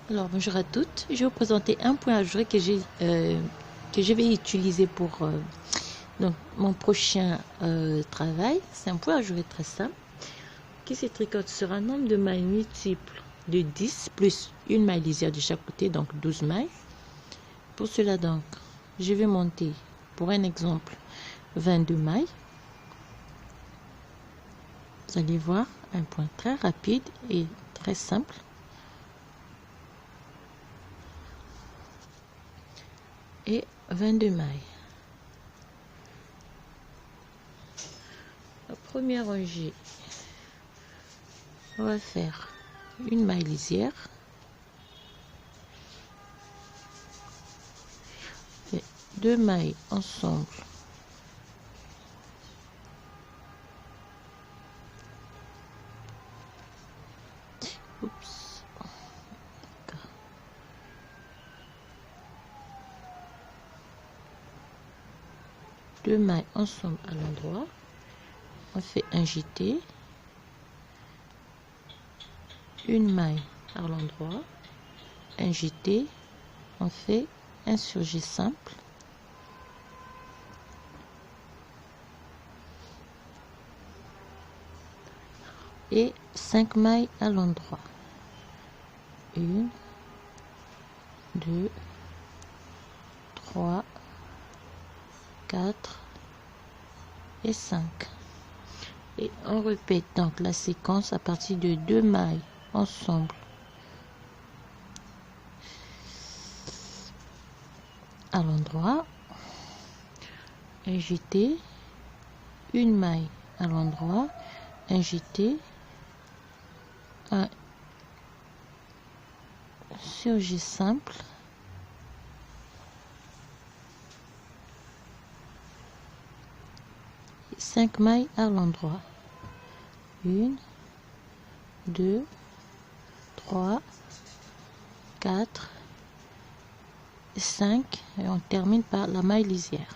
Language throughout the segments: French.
Alors bonjour à toutes, je vais vous présenter un point à jouer que je vais utiliser pour donc, mon prochain travail. C'est un point à jouer très simple qui se tricote sur un nombre de mailles multiples de 10 plus une maille lisière de chaque côté, donc 12 mailles. Pour cela donc, je vais monter pour un exemple 22 mailles. Vous allez voir un point très rapide et très simple. Et 22 mailles. La première rangée, on va faire une maille lisière et 2 mailles ensemble deux mailles ensemble à l'endroit, on fait un jeté, une maille à l'endroit, un jeté, on fait un surjet simple, et 5 mailles à l'endroit, 1, 2, 3, 4 et 5. Et on répète donc la séquence à partir de 2 mailles ensemble à l'endroit, un jeté, une maille à l'endroit, un jeté, un surjet simple, et 5 mailles à l'endroit, 1, 2, 3, 4, 5 et on termine par la maille lisière.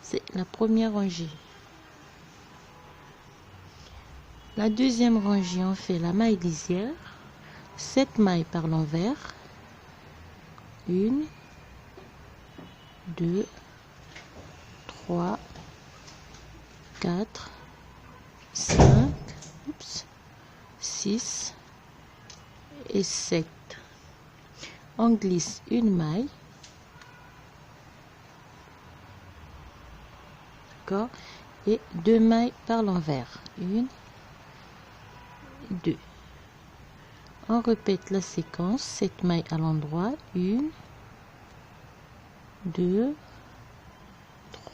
C'est la première rangée. La deuxième rangée, on fait la maille lisière, 7 mailles par l'envers, 1, 2, 3, 4, 5, 6 et 7. On glisse une maille, d'accord, et 2 mailles par l'envers, 1, 2. On répète la séquence, 7 mailles à l'endroit, 1, 2,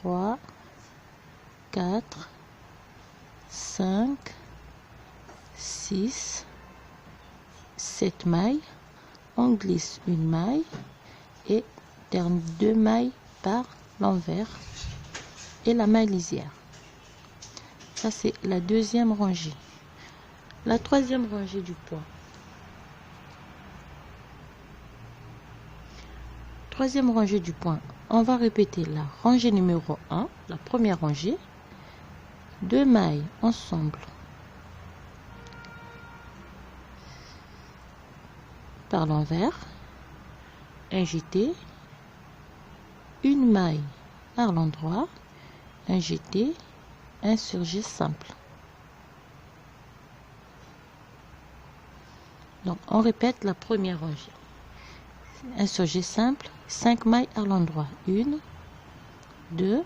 3, 4, 5, 6, 7 mailles, on glisse une maille et termine 2 mailles par l'envers et la maille lisière. Ça c'est la deuxième rangée. La troisième rangée du point. Troisième rangée du point, on va répéter la rangée numéro 1, la première rangée, 2 mailles ensemble par l'envers, un jeté, une maille à l'endroit, un jeté, un surjet simple. Donc on répète la première rangée. Un surjet simple, 5 mailles à l'endroit, 1, 2,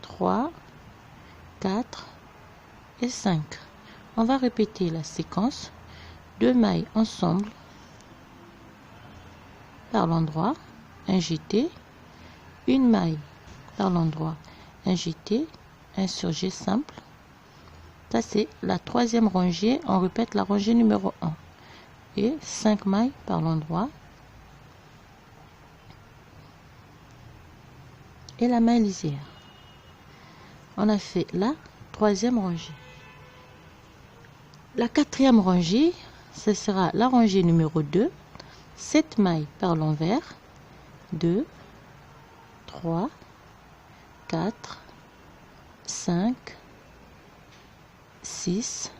3, 4 et 5. On va répéter la séquence, 2 mailles ensemble par l'endroit, un jeté, une maille par l'endroit, un jeté, un surjet simple. Ça c'est la troisième rangée, on répète la rangée numéro 1 et 5 mailles par l'endroit et la maille lisière. On a fait la troisième rangée. La quatrième rangée, ce sera la rangée numéro 2, 7 mailles par l'envers, 2, 3, 4, 5, 6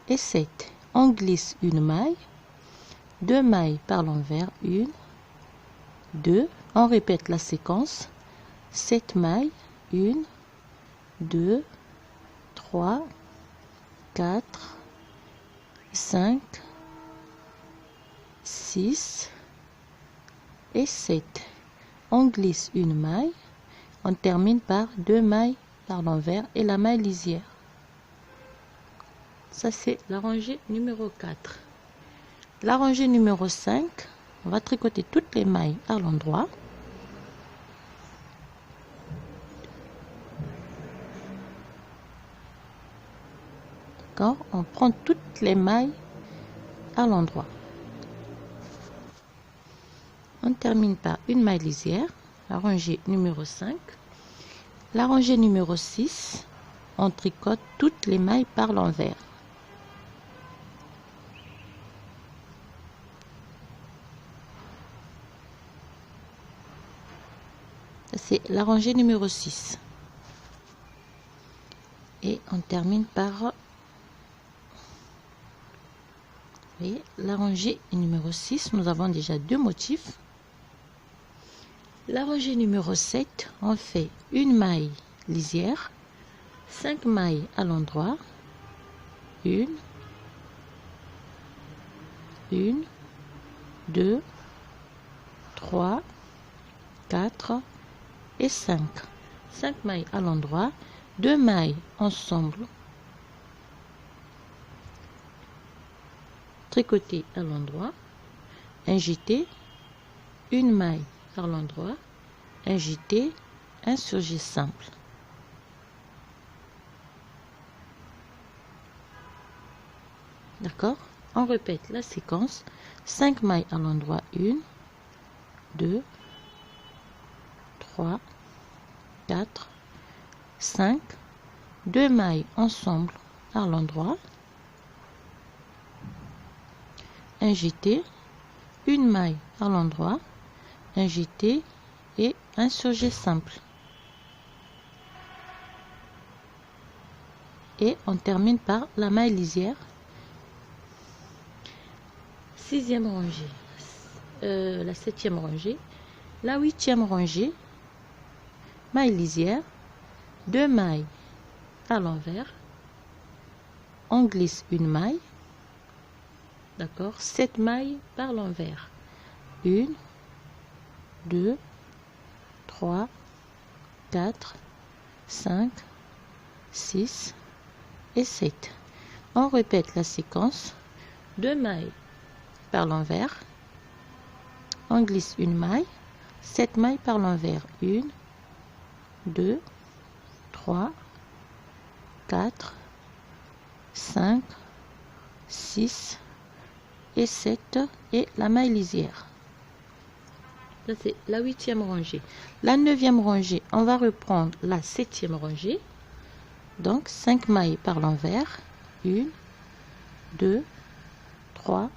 et 7. on glisse une maille, 2 mailles par l'envers, 1, 2, on répète la séquence, 7 mailles, 1, 2, 3, 4, 5, 6 et 7. On glisse une maille, on termine par 2 mailles par l'envers et la maille lisière. Ça c'est la rangée numéro 4. La rangée numéro 5, on va tricoter toutes les mailles à l'endroit. D'accord, on prend toutes les mailles à l'endroit. On termine par une maille lisière, la rangée numéro 5. La rangée numéro 6, on tricote toutes les mailles par l'envers. C'est la rangée numéro 6. Et on termine par la rangée numéro 6. Nous avons déjà 2 motifs. La rangée numéro 7, on fait une maille lisière, 5 mailles à l'endroit, 1, 2, 3, 4 et 5. 5 mailles à l'endroit, 2 mailles ensemble, tricoter à l'endroit, un jeté, une maille par l'endroit, un jeté, un surjet simple. D'accord, on répète la séquence, 5 mailles à l'endroit, 1, 2, 3, 4, 5, 2 mailles ensemble à l'endroit, un jeté, une maille à l'endroit, un jeté et un surjet simple. Et on termine par la maille lisière. 6e rangée, la 7e rangée, la 8e rangée, maille lisière, 2 mailles à l'envers, on glisse une maille, d'accord, 7 mailles par l'envers, 1, 2, 3, 4, 5, 6 et 7. On répète la séquence, 2 mailles par l'envers, on glisse une maille, 7 mailles par l'envers, 1, 2, 3, 4, 5, 6 et 7 et la maille lisière. Ça c'est la 8e rangée. La 9e rangée, on va reprendre la 7e rangée. Donc 5 mailles par l'envers, 1, 2, 3,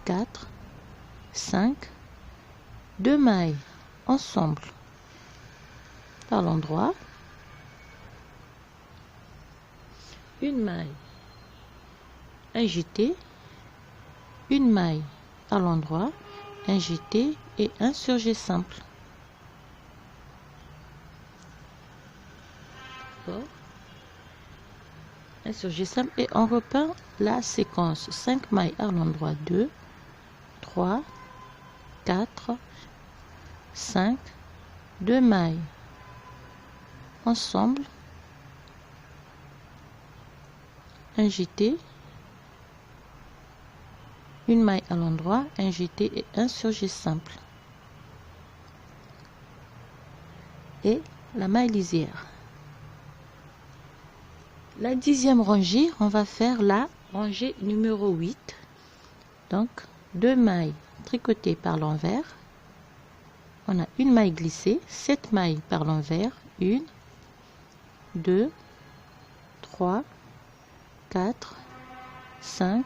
4, 5, 2 mailles ensemble par l'endroit, une maille, un jeté, une maille à l'endroit, un jeté et un surjet simple. Un surjet simple et on repeint la séquence, 5 mailles à l'endroit, 2, 3, 4, 5, 2 mailles ensemble, un jeté, une maille à l'endroit, un jeté et un surjet simple. Et la maille lisière. La 10e rangée, on va faire la rangée numéro 8. Donc 2 mailles tricotées par l'envers. On a une maille glissée, 7 mailles par l'envers, 1, 2, 3, 4, 5,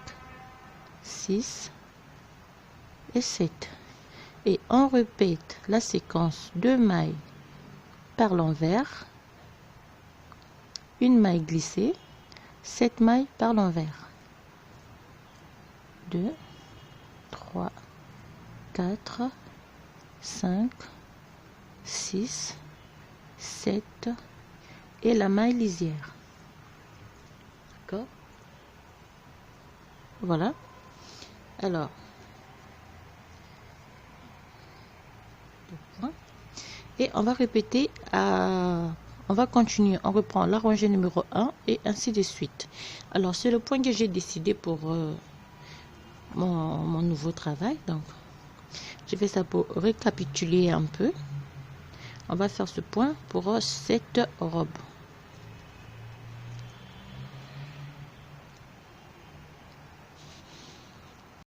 6 et 7. Et on répète la séquence 2 mailles par l'envers, une maille glissée, 7 mailles par l'envers. 2, 3, 4, 5, 6, 7 et la maille lisière. D'accord? Voilà. Alors, et on va répéter on va continuer, on reprend la rangée numéro 1 et ainsi de suite. Alors c'est le point que j'ai décidé pour mon nouveau travail. Donc j'ai fait ça pour récapituler un peu. On va faire ce point pour cette robe.